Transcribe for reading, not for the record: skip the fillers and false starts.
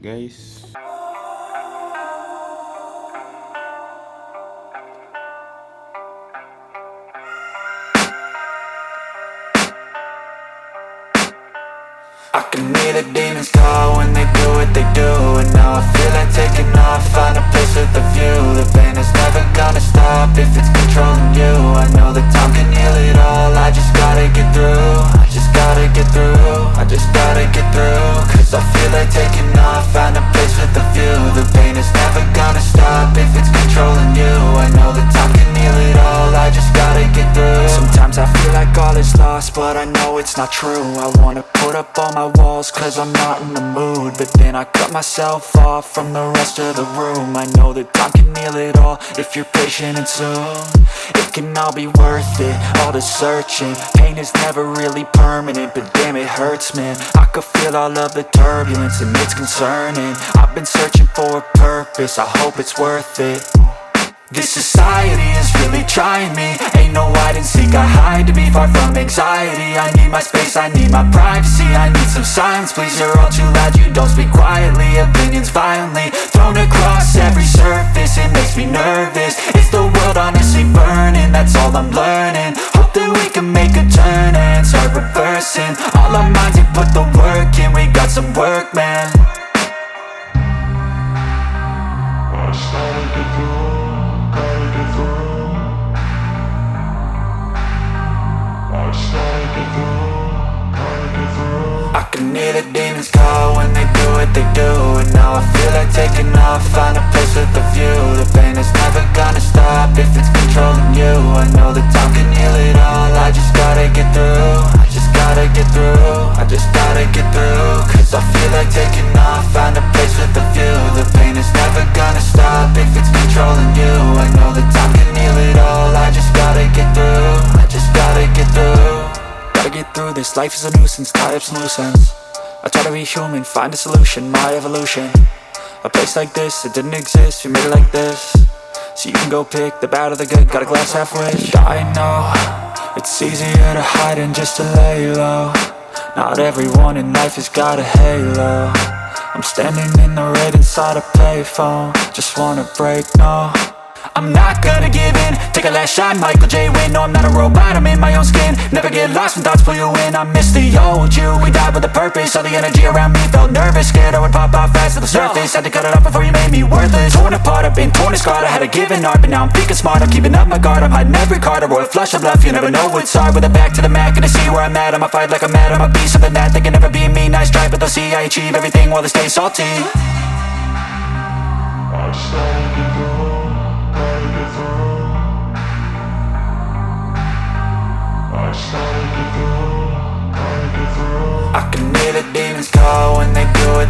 guys. I can hear the demons call when they do what they do. And now I feel like taking off, find a place with a view. The pain is never gonna stop if it's controlling you. I know that time can heal it all, I just gotta get through. I just gotta get through, I just gotta get through. Cause I feel like taking off, find a place with a view. The pain is never gonna stop if it's controlling you. I know that time can heal it all, I just gotta get through. Sometimes I feel like all is lost, but I know it's not true. I wanna put up all my walls cause I'm not in the mood, but then I cut myself off from the rest of the room. I know that time can heal it all if you're patient and soon it can all be worth it, all the searching. Pain is never really permanent, but damn it hurts, man. I could feel all of the turbulence and it's concerning. I've been searching for a purpose, I hope it's worth it. This society is really trying me. Ain't no hide and seek, I hide to be far from anxiety. I need my space, I need my privacy. I need some silence, please, you're all too loud. You don't speak quietly, opinions violently thrown across every surface. It makes me nervous, it's the world honestly burning. That's all I'm learning, hope that we can make a turn and start reversing. All our minds and put the work in, we got some work, man. I can hear the demons call when they do what they do. And now I feel like taking off, find a place with a view. The pain is never gonna stop if it's controlling you. I know that time can heal it all, I just gotta get through. I just gotta get through, I just gotta get through. Cause I feel like taking off, find a place with a view. The pain is never gonna stop if it's controlling you. I know that time can heal it all, I just gotta get through. I just gotta get through. Gotta get through this, life is a nuisance, tie up some loose ends. I try to be human, find a solution, my evolution. A place like this, it didn't exist, we made it like this. So you can go pick the bad or the good, got a glass halfway. I know, it's easier to hide than just to lay low. Not everyone in life has got a halo. I'm standing in the red inside a payphone, just wanna break, no. I'm not gonna give in, take a last shot, Michael J. Win. No, I'm not a robot, I'm in my own skin. Never get lost when thoughts pull you in. I miss the old you, we died with a purpose. All the energy around me felt nervous, scared I would pop off fast to the surface. Had to cut it off before you made me worthless. Torn apart, I've been torn and scarred. I had a given art, but now I'm thinking smart. I'm keeping up my guard, I'm hiding every card. A royal flush of left, you never know what's hard. With a back to the mat, gonna see where I'm at. I'ma fight like I'm mad, I'ma be something that they can never be me. Nice try, but they'll see I achieve everything while they stay salty. I can hear the demons call when they do